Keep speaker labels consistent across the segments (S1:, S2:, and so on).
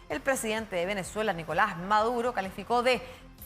S1: El presidente de Venezuela, Nicolás Maduro, calificó de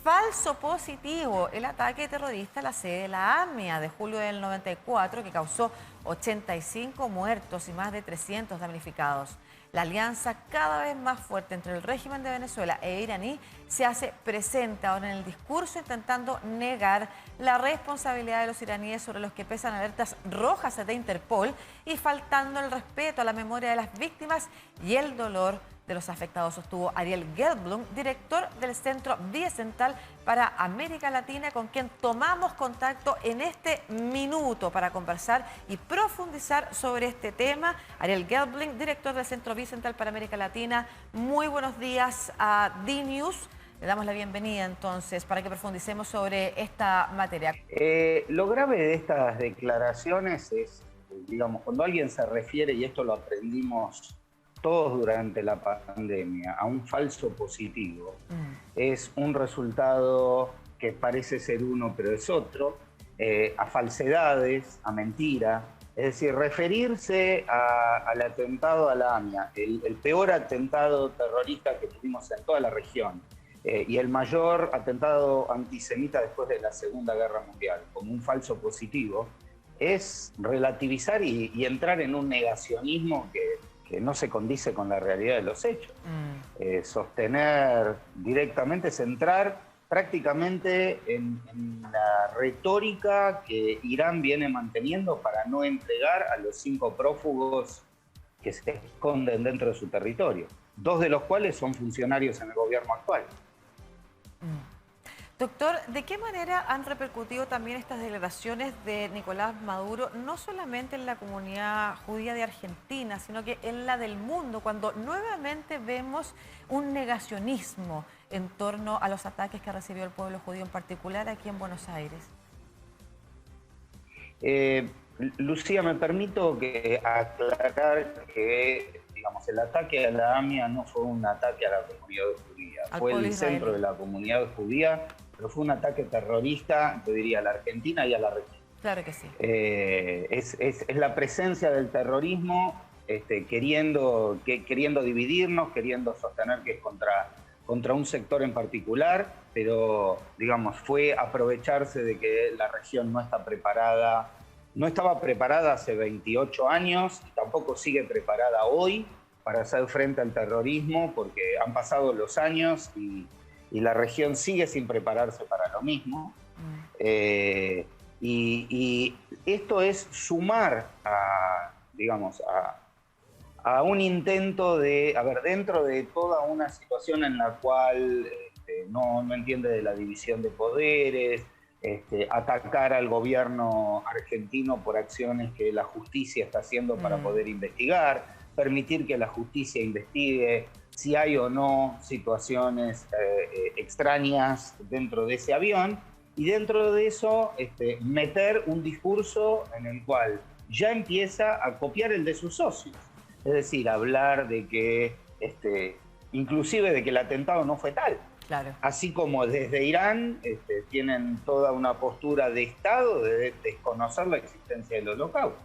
S1: falso positivo el ataque terrorista a la sede de la AMIA de julio del 94, que causó 85 muertos y más de 300 damnificados. La alianza cada vez más fuerte entre el régimen de Venezuela e iraní se hace presente ahora en el discurso, intentando negar la responsabilidad de los iraníes sobre los que pesan alertas rojas de Interpol y faltando el respeto a la memoria de las víctimas y el dolor de los afectados, sostuvo Ariel Gelblum, director del Centro Bicentenal para América Latina, con quien tomamos contacto en este minuto para conversar y profundizar sobre este tema. Ariel Gelblum, director del Centro Bicentenal para América Latina, muy buenos días a DNews. Le damos la bienvenida entonces para que profundicemos sobre esta materia.
S2: Lo grave de estas declaraciones es, digamos, cuando alguien se refiere, y esto lo aprendimos todos durante la pandemia, a un falso positivo, es un resultado que parece ser uno pero es otro, a falsedades, a mentira. Es decir, referirse al atentado a la AMIA, el peor atentado terrorista que tuvimos en toda la región, y el mayor atentado antisemita después de la Segunda Guerra Mundial, como un falso positivo, es relativizar y entrar en un negacionismo que no se condice con la realidad de los hechos. Sostener directamente, centrar prácticamente en la retórica que Irán viene manteniendo para no entregar a los 5 prófugos que se esconden dentro de su territorio, 2 de los cuales son funcionarios en el gobierno actual.
S1: Doctor, ¿de qué manera han repercutido también estas declaraciones de Nicolás Maduro, no solamente en la comunidad judía de Argentina, sino que en la del mundo, cuando nuevamente vemos un negacionismo en torno a los ataques que recibió el pueblo judío, en particular aquí en Buenos Aires?
S2: Lucía, me permito aclarar que, digamos, el ataque a la AMIA no fue un ataque a la comunidad judía, fue el centro de la comunidad judía, pero fue un ataque terrorista, yo diría, a la Argentina y a la región.
S1: Claro que sí.
S2: Es la presencia del terrorismo queriendo dividirnos, queriendo sostener que es contra un sector en particular, pero, digamos, fue aprovecharse de que la región no está preparada, no estaba preparada hace 28 años y tampoco sigue preparada hoy para hacer frente al terrorismo, porque han pasado los años y la región sigue sin prepararse para lo mismo. Y esto es sumar a un intento de, dentro de toda una situación en la cual no entiende de la división de poderes, atacar al gobierno argentino por acciones que la justicia está haciendo para poder investigar, permitir que la justicia investigue si hay o no situaciones extrañas dentro de ese avión, y dentro de eso meter un discurso en el cual ya empieza a copiar el de sus socios. Es decir, hablar de que, inclusive de que el atentado no fue tal.
S1: Claro.
S2: Así como desde Irán tienen toda una postura de Estado de desconocer la existencia del Holocausto.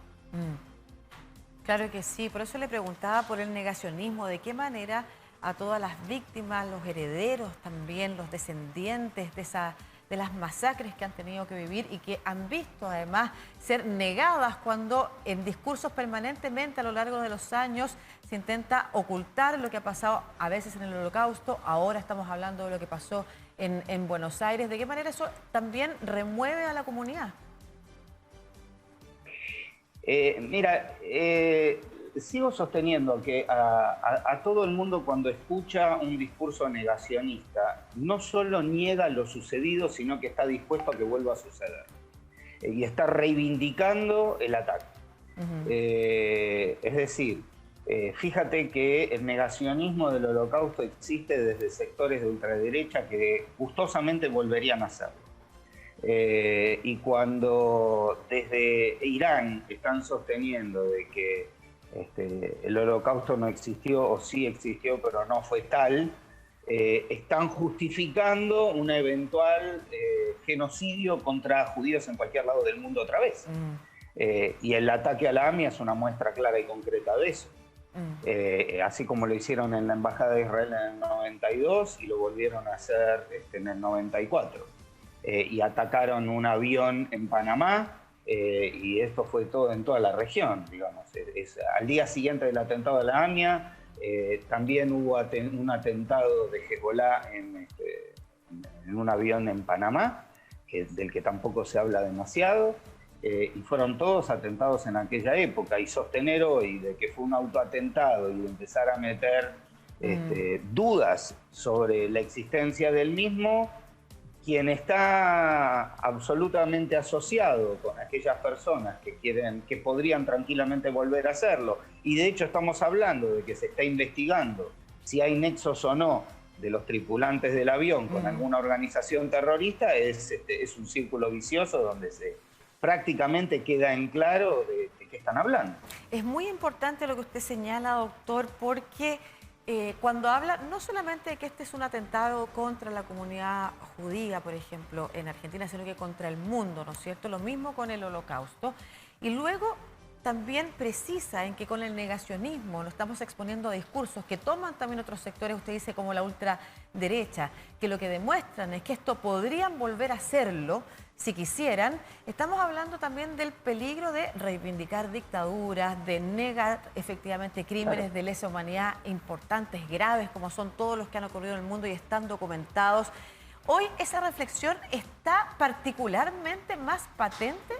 S1: Claro que sí, por eso le preguntaba por el negacionismo, de qué manera a todas las víctimas, los herederos también, los descendientes de las masacres que han tenido que vivir y que han visto además ser negadas cuando en discursos permanentemente a lo largo de los años se intenta ocultar lo que ha pasado a veces en el Holocausto. Ahora estamos hablando de lo que pasó en Buenos Aires. ¿De qué manera eso también remueve a la comunidad?
S2: Sigo sosteniendo que a todo el mundo, cuando escucha un discurso negacionista, no solo niega lo sucedido, sino que está dispuesto a que vuelva a suceder. Y está reivindicando el ataque. Es decir, fíjate que el negacionismo del Holocausto existe desde sectores de ultraderecha que gustosamente volverían a hacerlo. Y cuando desde Irán están sosteniendo de que el Holocausto no existió o sí existió pero no fue tal, están justificando un eventual genocidio contra judíos en cualquier lado del mundo otra vez. Y el ataque a la AMIA es una muestra clara y concreta de eso. así como lo hicieron en la Embajada de Israel en el 92 y lo volvieron a hacer en el 94. Y atacaron un avión en Panamá, y esto fue todo en toda la región, digamos. Al día siguiente del atentado de la AMIA, también hubo un atentado de Hezbollah en un avión en Panamá, del que tampoco se habla demasiado, y fueron todos atentados en aquella época. Y sostener hoy de que fue un autoatentado y empezar a meter dudas sobre la existencia del mismo, quien está absolutamente asociado con aquellas personas que podrían tranquilamente volver a hacerlo, y de hecho estamos hablando de que se está investigando si hay nexos o no de los tripulantes del avión con alguna organización terrorista, es un círculo vicioso donde prácticamente queda en claro de qué están hablando.
S1: Es muy importante lo que usted señala, doctor, porque cuando habla no solamente de que este es un atentado contra la comunidad judía, por ejemplo, en Argentina, sino que contra el mundo, ¿no es cierto? Lo mismo con el Holocausto. Y luego también precisa en que con el negacionismo nos estamos exponiendo a discursos que toman también otros sectores, usted dice como la ultraderecha, que lo que demuestran es que esto podrían volver a hacerlo si quisieran. Estamos hablando también del peligro de reivindicar dictaduras, de negar efectivamente crímenes de lesa humanidad importantes, graves, como son todos los que han ocurrido en el mundo y están documentados. Hoy esa reflexión está particularmente más patente.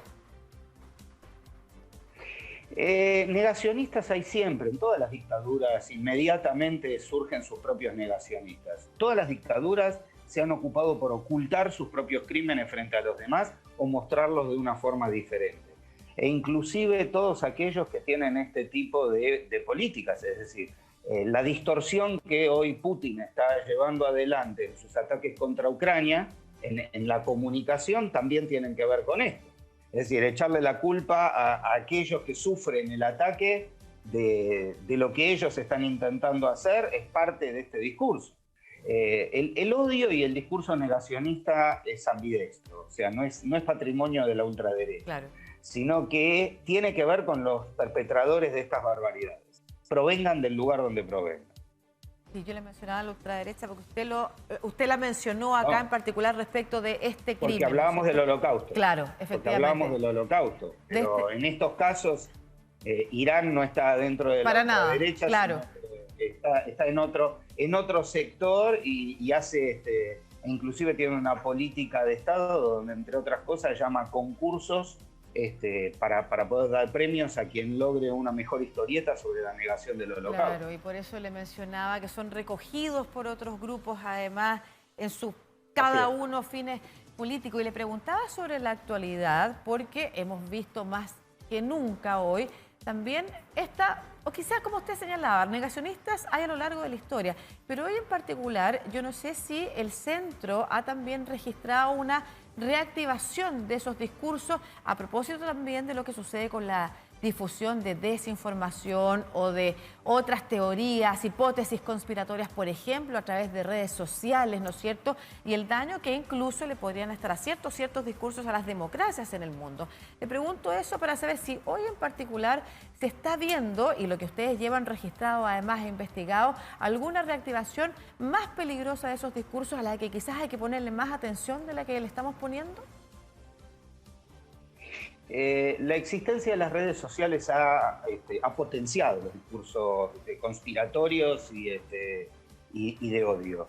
S2: Negacionistas hay siempre, en todas las dictaduras inmediatamente surgen sus propios negacionistas. Todas las dictaduras se han ocupado por ocultar sus propios crímenes frente a los demás o mostrarlos de una forma diferente. E inclusive todos aquellos que tienen este tipo de políticas, es decir, la distorsión que hoy Putin está llevando adelante en sus ataques contra Ucrania, en la comunicación, también tienen que ver con esto. Es decir, echarle la culpa a aquellos que sufren el ataque de lo que ellos están intentando hacer es parte de este discurso. El odio y el discurso negacionista es ambidextro, o sea, no es patrimonio de la ultraderecha, claro, sino que tiene que ver con los perpetradores de estas barbaridades, provengan del lugar donde provengan.
S1: Sí, yo le mencionaba a la ultraderecha porque usted la mencionó acá en particular respecto de este crimen.
S2: Porque hablábamos del Holocausto.
S1: Claro, efectivamente.
S2: Porque hablábamos del Holocausto. Pero en estos casos, Irán no está dentro de la ultraderecha,
S1: claro,
S2: está en otro sector y hace, inclusive tiene una política de Estado donde, entre otras cosas, llama concursos para poder dar premios a quien logre una mejor historieta sobre la negación del Holocausto.
S1: Claro, y por eso le mencionaba que son recogidos por otros grupos, además, en sus cada uno fines políticos. Y le preguntaba sobre la actualidad, porque hemos visto más que nunca hoy también o quizás como usted señalaba, negacionistas hay a lo largo de la historia, pero hoy en particular yo no sé si el centro ha también registrado una reactivación de esos discursos a propósito también de lo que sucede con la difusión de desinformación o de otras teorías, hipótesis conspiratorias, por ejemplo, a través de redes sociales, ¿no es cierto? Y el daño que incluso le podrían estar haciendo ciertos discursos a las democracias en el mundo. Le pregunto eso para saber si hoy en particular se está viendo, y lo que ustedes llevan registrado, además investigado, alguna reactivación más peligrosa de esos discursos a la que quizás hay que ponerle más atención de la que le estamos poniendo.
S2: La existencia de las redes sociales ha potenciado los discursos conspiratorios y de odio.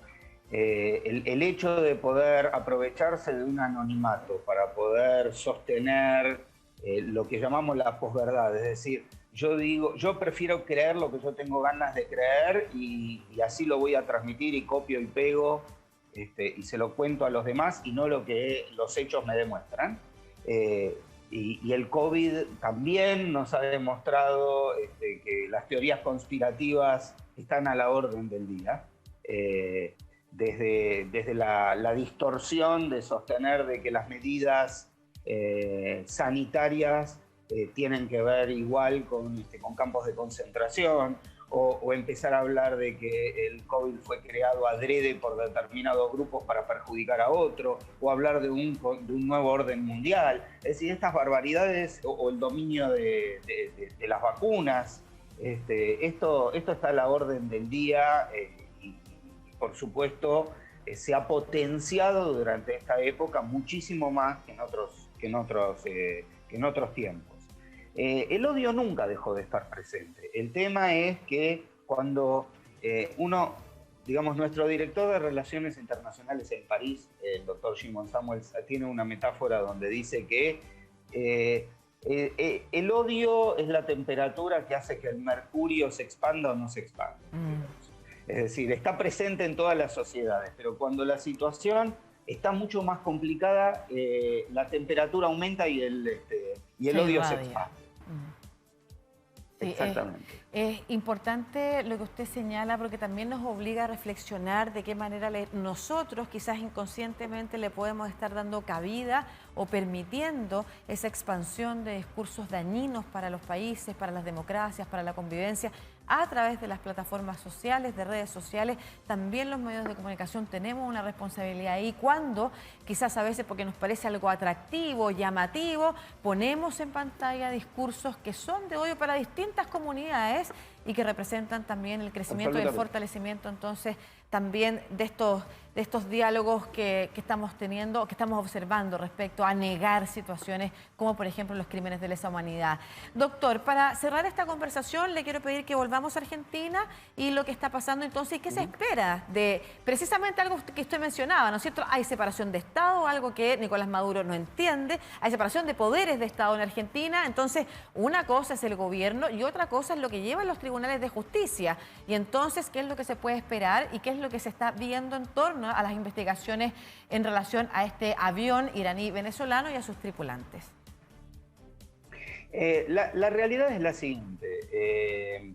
S2: El hecho de poder aprovecharse de un anonimato para poder sostener lo que llamamos la posverdad, es decir, yo prefiero creer lo que yo tengo ganas de creer y así lo voy a transmitir y copio y pego y se lo cuento a los demás y no lo que los hechos me demuestran. Y el COVID también nos ha demostrado que las teorías conspirativas están a la orden del día. Desde la distorsión de sostener de que las medidas sanitarias tienen que ver igual con campos de concentración, o empezar a hablar de que el COVID fue creado adrede por determinados grupos para perjudicar a otro, o hablar de un nuevo orden mundial. Es decir, estas barbaridades, o el dominio de las vacunas, Esto está a la orden del día y, por supuesto, se ha potenciado durante esta época muchísimo más que en otros tiempos. El odio nunca dejó de estar presente. El tema es que cuando digamos, nuestro director de Relaciones Internacionales en París, el doctor Shimon Samuels, tiene una metáfora donde dice que el odio es la temperatura que hace que el mercurio se expanda o no se expanda. Es decir, está presente en todas las sociedades, pero cuando la situación está mucho más complicada, la temperatura aumenta y el odio se expande.
S1: Sí,
S2: exactamente.
S1: Es importante lo que usted señala porque también nos obliga a reflexionar de qué manera nosotros quizás inconscientemente le podemos estar dando cabida o permitiendo esa expansión de discursos dañinos para los países, para las democracias, para la convivencia, a través de las plataformas sociales, de redes sociales. También los medios de comunicación tenemos una responsabilidad ahí cuando quizás a veces porque nos parece algo atractivo, llamativo, ponemos en pantalla discursos que son de odio para distintas comunidades y que representan también el crecimiento y el fortalecimiento entonces también de estos diálogos que estamos teniendo, que estamos observando respecto a negar situaciones como por ejemplo los crímenes de lesa humanidad. Doctor, para cerrar esta conversación le quiero pedir que volvamos a Argentina y lo que está pasando entonces, ¿qué se espera de precisamente algo que usted mencionaba, ¿no es cierto? Hay separación de Estado, algo que Nicolás Maduro no entiende, hay separación de poderes de Estado en Argentina, entonces una cosa es el gobierno y otra cosa es lo que llevan los tribunales de justicia. Y entonces, ¿qué es lo que se puede esperar y qué es lo que se está viendo en torno a las investigaciones en relación a este avión iraní venezolano y a sus tripulantes?
S2: La realidad es la siguiente.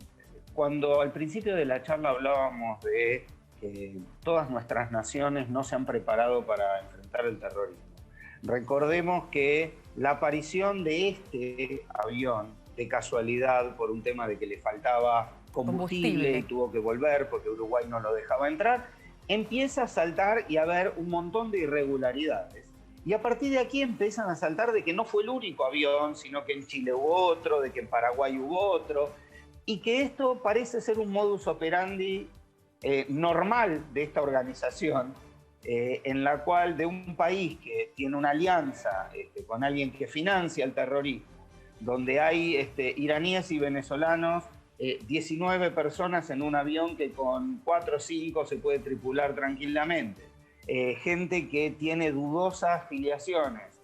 S2: Cuando al principio de la charla hablábamos de que todas nuestras naciones no se han preparado para enfrentar el terrorismo, recordemos que la aparición de este avión, de casualidad, por un tema de que le faltaba combustible y tuvo que volver porque Uruguay no lo dejaba entrar, empieza a saltar y a haber un montón de irregularidades. Y a partir de aquí empiezan a saltar de que no fue el único avión, sino que en Chile hubo otro, de que en Paraguay hubo otro, y que esto parece ser un modus operandi normal de esta organización, en la cual de un país que tiene una alianza con alguien que financia el terrorismo, donde hay iraníes y venezolanos, 19 personas en un avión que con 4 o 5 se puede tripular tranquilamente, gente que tiene dudosas filiaciones,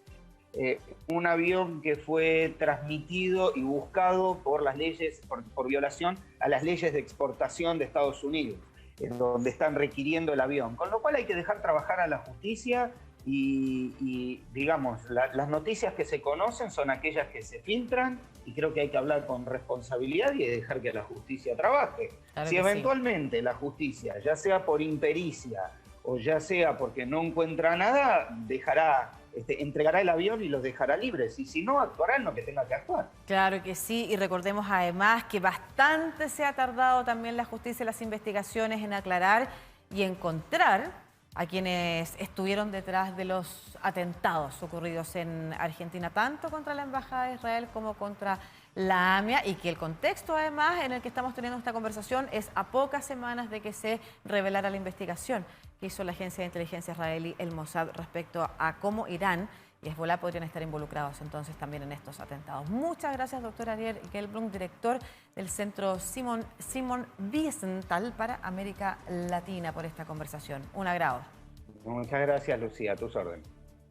S2: un avión que fue transmitido y buscado por las leyes, por violación a las leyes de exportación de Estados Unidos, donde están requiriendo el avión, con lo cual hay que dejar trabajar a la justicia y digamos, las noticias que se conocen son aquellas que se filtran y creo que hay que hablar con responsabilidad y dejar que la justicia trabaje. Claro, si eventualmente la justicia, ya sea por impericia o ya sea porque no encuentra nada, entregará el avión y los dejará libres, y si no, actuará en lo que tenga que actuar.
S1: Claro que sí, y recordemos además que bastante se ha tardado también la justicia y las investigaciones en aclarar y encontrar a quienes estuvieron detrás de los atentados ocurridos en Argentina, tanto contra la Embajada de Israel como contra la AMIA, y que el contexto además en el que estamos teniendo esta conversación es a pocas semanas de que se revelara la investigación que hizo la agencia de inteligencia israelí, el Mossad, respecto a cómo Irán y Hezbolá podrían estar involucrados entonces también en estos atentados. Muchas gracias, doctor Ariel Gelblum, director del Centro Simon Wiesenthal para América Latina, por esta conversación. Un agrado.
S2: Muchas gracias, Lucía, a tus órdenes.